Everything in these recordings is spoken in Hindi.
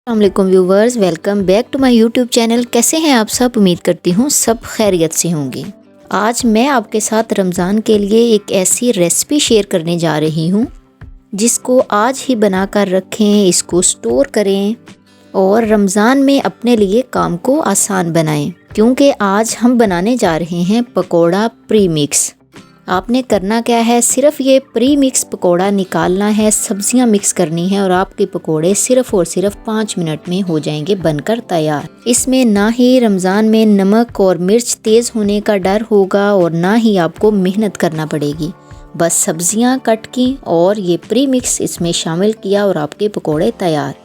अस्सलामुअलैकुम viewers, welcome back to my YouTube channel. कैसे हैं आप सब? उम्मीद करती हूँ सब खैरियत से होंगे। आज मैं आपके साथ रमज़ान के लिए एक ऐसी रेसिपी शेयर करने जा रही हूँ जिसको आज ही बना कर रखें, इसको स्टोर करें और रमज़ान में अपने लिए काम को आसान बनाएं। क्योंकि आज हम बनाने जा रहे हैं पकोड़ा प्री मिक्स। आपने करना क्या है, सिर्फ ये प्री मिक्स पकोड़ा निकालना है, सब्जियां मिक्स करनी है और आपके पकोड़े सिर्फ और सिर्फ 5 मिनट में हो जाएंगे बनकर तैयार। इसमें ना ही रमज़ान में नमक और मिर्च तेज़ होने का डर होगा और ना ही आपको मेहनत करना पड़ेगी। बस सब्जियां कट की और ये प्री मिक्स इसमें शामिल किया और आपके पकोड़े तैयार।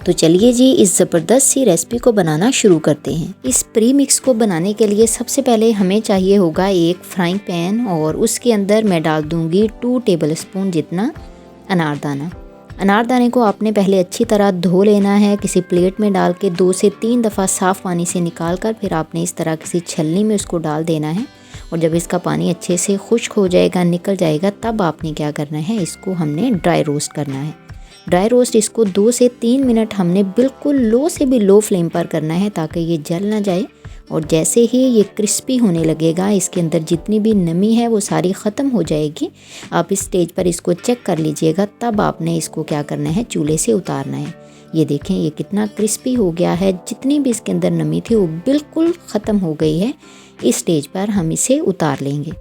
तो चलिए जी, इस ज़बरदस्त सी रेसिपी को बनाना शुरू करते हैं। इस प्री मिक्स को बनाने के लिए सबसे पहले हमें चाहिए होगा एक फ्राइंग पैन और उसके अंदर मैं डाल दूंगी 2 टेबलस्पून जितना अनारदाना। अनारदाने को आपने पहले अच्छी तरह धो लेना है। किसी प्लेट में डाल के 2 से 3 दफ़ा साफ़ पानी से निकाल कर फिर आपने इस तरह किसी छलनी में उसको डाल देना है। और जब इसका पानी अच्छे से खुश्क हो जाएगा, निकल जाएगा, तब आपने क्या करना है, इसको हमने ड्राई रोस्ट करना है। ड्राई रोस्ट इसको 2 से 3 मिनट हमने बिल्कुल लो से भी लो फ्लेम पर करना है ताकि ये जल ना जाए। और जैसे ही ये क्रिस्पी होने लगेगा, इसके अंदर जितनी भी नमी है वो सारी ख़त्म हो जाएगी। आप इस स्टेज पर इसको चेक कर लीजिएगा, तब आपने इसको क्या करना है, चूल्हे से उतारना है। ये देखें ये कितना क्रिस्पी हो गया है, जितनी भी इसके अंदर नमी थी वो बिल्कुल ख़त्म हो गई है। इस स्टेज पर हम इसे उतार लेंगे।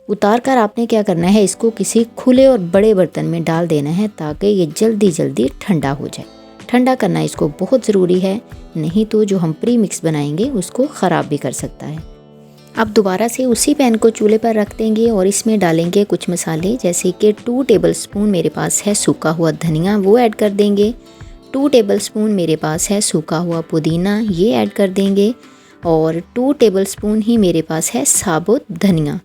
उतार कर आपने क्या करना है, इसको किसी खुले और बड़े बर्तन में डाल देना है ताकि ये जल्दी ठंडा हो जाए। ठंडा करना इसको बहुत ज़रूरी है, नहीं तो जो हम प्री मिक्स बनाएंगे उसको ख़राब भी कर सकता है। अब दोबारा से उसी पैन को चूल्हे पर रख देंगे और इसमें डालेंगे कुछ मसाले, जैसे कि 2 टेबलस्पून मेरे पास है सूखा हुआ धनिया, वो ऐड कर देंगे। 2 टेबलस्पून मेरे पास है सूखा हुआ पुदीना, ये ऐड कर देंगे। और 2 टेबलस्पून ही मेरे पास है साबुत धनिया।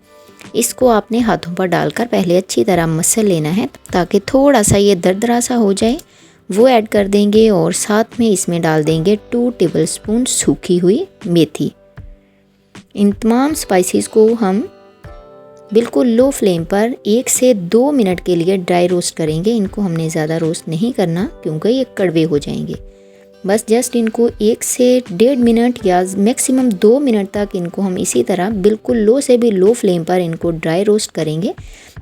इसको आपने हाथों पर डालकर पहले अच्छी तरह मसल लेना है ताकि थोड़ा सा ये दरदरा सा हो जाए, वो ऐड कर देंगे। और साथ में इसमें डाल देंगे 2 टेबलस्पून सूखी हुई मेथी। इन तमाम स्पाइसेस को हम बिल्कुल लो फ्लेम पर 1 से 2 मिनट के लिए ड्राई रोस्ट करेंगे। इनको हमने ज़्यादा रोस्ट नहीं करना क्योंकि ये कड़वे हो जाएंगे। बस जस्ट इनको 1 से 1.5 मिनट या मैक्सिमम 2 मिनट तक इनको हम इसी तरह बिल्कुल लो से भी लो फ्लेम पर इनको ड्राई रोस्ट करेंगे।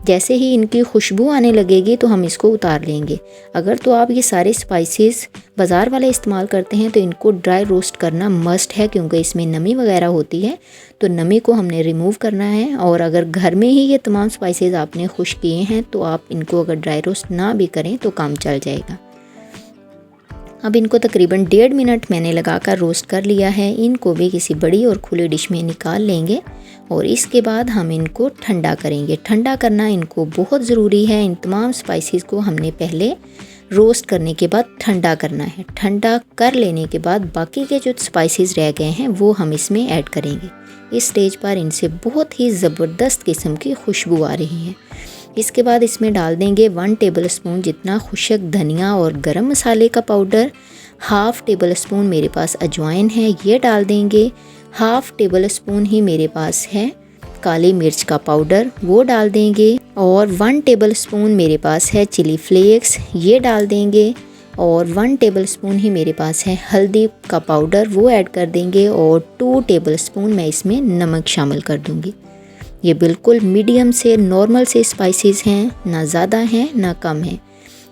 जैसे ही इनकी खुशबू आने लगेगी तो हम इसको उतार लेंगे। अगर तो आप ये सारे स्पाइसेस बाज़ार वाले इस्तेमाल करते हैं तो इनको ड्राई रोस्ट करना मस्ट है, क्योंकि इसमें नमी वगैरह होती है, तो नमी को हमने रिमूव करना है। और अगर घर में ही ये तमाम स्पाइसेस आपने खुश किए हैं तो आप इनको अगर ड्राई रोस्ट ना भी करें तो काम चल जाएगा। अब इनको तकरीबन 1.5 मिनट मैंने लगाकर रोस्ट कर लिया है। इनको भी किसी बड़ी और खुली डिश में निकाल लेंगे और इसके बाद हम इनको ठंडा करेंगे। ठंडा करना इनको बहुत ज़रूरी है। इन तमाम स्पाइसेस को हमने पहले रोस्ट करने के बाद ठंडा करना है। ठंडा कर लेने के बाद बाकी के जो स्पाइसेस रह गए हैं वो हम इसमें ऐड करेंगे। इस स्टेज पर इनसे बहुत ही ज़बरदस्त किस्म की खुशबू आ रही है। इसके बाद इसमें डाल देंगे 1 टेबलस्पून जितना खुशक धनिया और गरम मसाले का पाउडर। 1/2 टेबलस्पून मेरे पास अजवाइन है, ये डाल देंगे। 1/2 टेबलस्पून ही मेरे पास है काली मिर्च का पाउडर, वो डाल देंगे। और 1 टेबलस्पून मेरे पास है चिली फ्लेक्स, ये डाल देंगे। और 1 टेबलस्पून ही मेरे पास है हल्दी का पाउडर, वो ऐड कर देंगे। और 2 टेबलस्पून मैं इसमें नमक शामिल कर दूँगी। ये बिल्कुल मीडियम से नॉर्मल से स्पाइसेस हैं, ना ज़्यादा हैं ना कम हैं।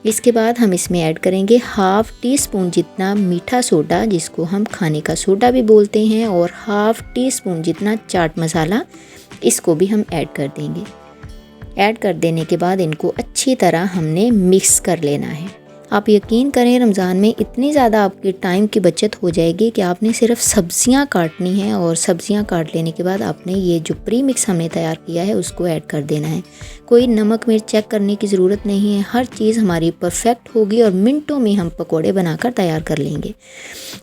इसके बाद हम इसमें ऐड करेंगे 1/2 टीस्पून जितना मीठा सोडा, जिसको हम खाने का सोडा भी बोलते हैं, और 1/2 टीस्पून जितना चाट मसाला, इसको भी हम ऐड कर देंगे। ऐड कर देने के बाद इनको अच्छी तरह हमने मिक्स कर लेना है। आप यकीन करें, रमज़ान में इतनी ज़्यादा आपकी टाइम की बचत हो जाएगी कि आपने सिर्फ सब्जियां काटनी है और सब्जियां काट लेने के बाद आपने ये जो प्री मिक्स हमने तैयार किया है उसको ऐड कर देना है। कोई नमक मिर्च चेक करने की ज़रूरत नहीं है, हर चीज़ हमारी परफेक्ट होगी और मिनटों में हम पकोड़े बनाकर तैयार कर लेंगे।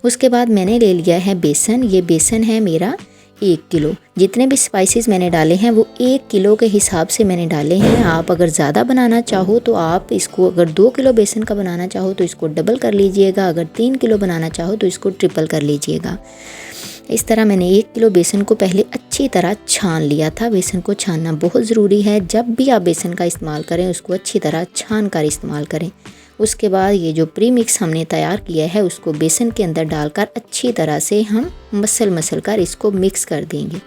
उसके बाद मैंने ले लिया है बेसन। ये बेसन है मेरा 1 किलो। जितने भी स्पाइसेस मैंने डाले हैं वो 1 किलो के हिसाब से मैंने डाले हैं। आप अगर ज़्यादा बनाना चाहो तो आप इसको, अगर 2 किलो बेसन का बनाना चाहो तो इसको डबल कर लीजिएगा, अगर 3 किलो बनाना चाहो तो इसको ट्रिपल कर लीजिएगा। इस तरह मैंने 1 किलो बेसन को पहले अच्छी तरह छान लिया था। बेसन को छानना बहुत ज़रूरी है, जब भी आप बेसन का इस्तेमाल करें उसको अच्छी तरह छान कर इस्तेमाल करें। उसके बाद ये जो प्री मिक्स हमने तैयार किया है उसको बेसन के अंदर डालकर अच्छी तरह से हम मसल कर इसको मिक्स कर देंगे।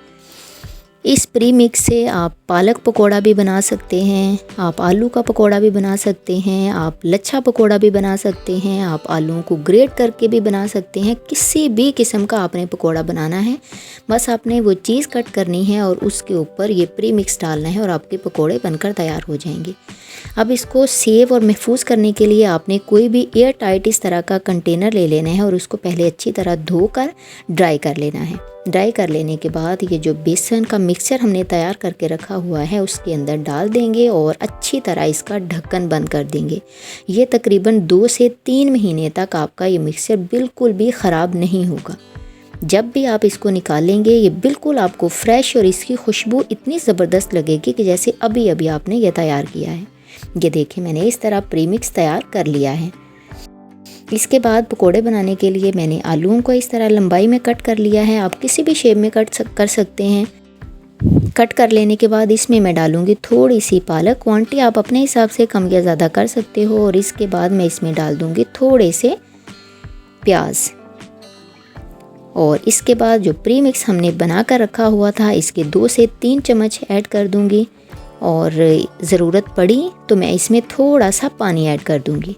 इस प्री मिक्स से आप पालक पकोड़ा भी बना सकते हैं, आप आलू का पकोड़ा भी बना सकते हैं, आप लच्छा पकोड़ा भी बना सकते हैं, आप आलूओं को ग्रेट करके भी बना सकते हैं। किसी भी किस्म का आपने पकोड़ा बनाना है, बस आपने वो चीज़ कट करनी है और उसके ऊपर ये प्री मिक्स डालना है और आपके पकोड़े बनकर तैयार हो जाएंगे। अब इसको सेव और महफूज करने के लिए आपने कोई भी एयर टाइट इस तरह का कंटेनर ले लेना है और उसको पहले अच्छी तरह धोकर ड्राई कर लेना है। ड्राई कर लेने के बाद ये जो बेसन का मिक्सचर हमने तैयार करके रखा हुआ है उसके अंदर डाल देंगे और अच्छी तरह इसका ढक्कन बंद कर देंगे। ये तकरीबन 2 से 3 महीने तक आपका ये मिक्सचर बिल्कुल भी ख़राब नहीं होगा। जब भी आप इसको निकालेंगे ये बिल्कुल आपको फ्रेश और इसकी खुशबू इतनी ज़बरदस्त लगेगी कि जैसे अभी अभी आपने ये तैयार किया है। ये देखिए मैंने इस तरह प्रीमिक्स तैयार कर लिया है। इसके बाद पकोड़े बनाने के लिए मैंने आलूओं को इस तरह लंबाई में कट कर लिया है। आप किसी भी शेप में कर सकते हैं। कट कर लेने के बाद इसमें मैं डालूंगी थोड़ी सी पालक। क्वांटिटी आप अपने हिसाब से कम या ज़्यादा कर सकते हो। और इसके बाद मैं इसमें डाल दूंगी थोड़े से प्याज। और इसके बाद जो प्री मिक्स हमने बना कर रखा हुआ था इसके 2 से 3 चम्मच ऐड कर दूंगी और ज़रूरत पड़ी तो मैं इसमें थोड़ा सा पानी ऐड कर दूंगी।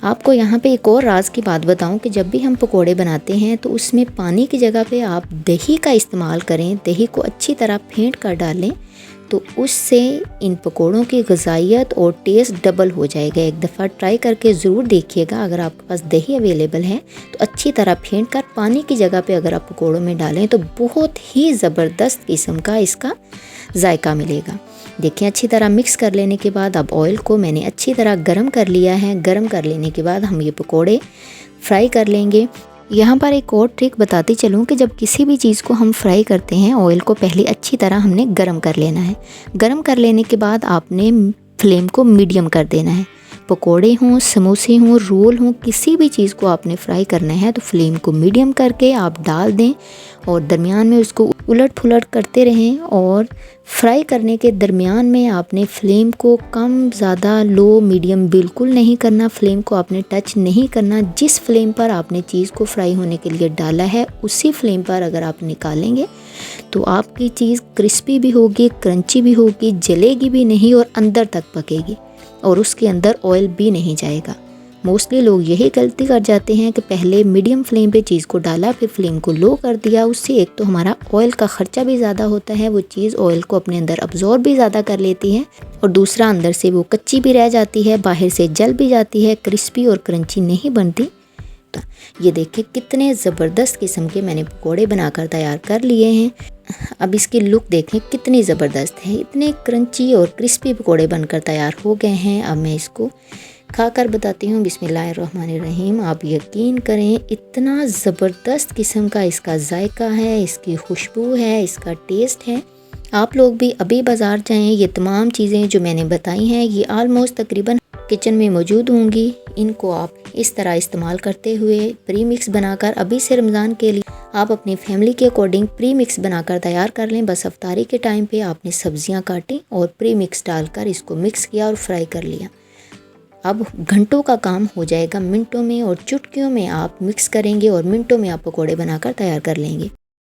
आपको यहाँ पे एक और राज की बात बताऊं कि जब भी हम पकोड़े बनाते हैं तो उसमें पानी की जगह पे आप दही का इस्तेमाल करें। दही को अच्छी तरह फेंट कर डालें तो उससे इन पकोड़ों की ग़िज़ाइयत और टेस्ट डबल हो जाएगा। एक दफ़ा ट्राई करके ज़रूर देखिएगा। अगर आपके पास दही अवेलेबल है तो अच्छी तरह फेंट कर पानी की जगह पे अगर आप पकोड़ों में डालें तो बहुत ही ज़बरदस्त किस्म का इसका जायका मिलेगा। देखिए अच्छी तरह मिक्स कर लेने के बाद अब ऑयल को मैंने अच्छी तरह गरम कर लिया है। गरम कर लेने के बाद हम ये पकोड़े फ्राई कर लेंगे। यहाँ पर एक और ट्रिक बताती चलूँ कि जब किसी भी चीज़ को हम फ्राई करते हैं ऑयल को पहले अच्छी तरह हमने गरम कर लेना है। गरम कर लेने के बाद आपने फ्लेम को मीडियम कर देना है। पकोड़े हों, समोसे हों, रोल हों, किसी भी चीज़ को आपने फ्राई करना है तो फ्लेम को मीडियम करके आप डाल दें और दरमियान में उसको उलट पुलट करते रहें। और फ्राई करने के दरमियान में आपने फ्लेम को कम, ज़्यादा, लो, मीडियम बिल्कुल नहीं करना। फ्लेम को आपने टच नहीं करना। जिस फ्लेम पर आपने चीज़ को फ्राई होने के लिए डाला है उसी फ्लेम पर अगर आप निकालेंगे तो आपकी चीज़ क्रिस्पी भी होगी, क्रंची भी होगी, जलेगी भी नहीं और अंदर तक पकेगी और उसके अंदर ऑयल भी नहीं जाएगा। मोस्टली लोग यही गलती कर जाते हैं कि पहले मीडियम फ्लेम पे चीज़ को डाला फिर फ्लेम को लो कर दिया। उससे एक तो हमारा ऑयल का ख़र्चा भी ज़्यादा होता है, वो चीज़ ऑयल को अपने अंदर अब्जॉर्ब भी ज़्यादा कर लेती है और दूसरा अंदर से वो कच्ची भी रह जाती है, बाहर से जल भी जाती है, क्रिस्पी और क्रंची नहीं बनती। तो ये देखिए कितने ज़बरदस्त किस्म के मैंने पकोड़े बनाकर तैयार कर लिए हैं। अब इसकी लुक देखें कितनी ज़बरदस्त है। इतने क्रंची और क्रिस्पी पकोड़े बनकर तैयार हो गए हैं। अब मैं इसको खाकर बताती हूँ। बिस्मिल्लाहिर्रहमानिर्रहीम। आप यकीन करें इतना ज़बरदस्त किस्म का इसका जायका है, इसकी खुशबू है, इसका टेस्ट है। आप लोग भी अभी बाज़ार जाएं, ये तमाम चीज़ें जो मैंने बताई हैं ये आलमोस्ट तकरीबन किचन में मौजूद होंगी। इनको आप इस तरह इस्तेमाल करते हुए प्री मिक्स बनाकर अभी से रमज़ान के लिए आप अपनी फैमिली के अकॉर्डिंग प्री मिक्स बनाकर तैयार कर लें। बस अफ्तारी के टाइम पे आपने सब्जियां काटी और प्री मिक्स डालकर इसको मिक्स किया और फ्राई कर लिया। अब घंटों का काम हो जाएगा मिनटों में और चुटकियों में आप मिक्स करेंगे और मिनटों में आप पकोड़े बनाकर तैयार कर लेंगे।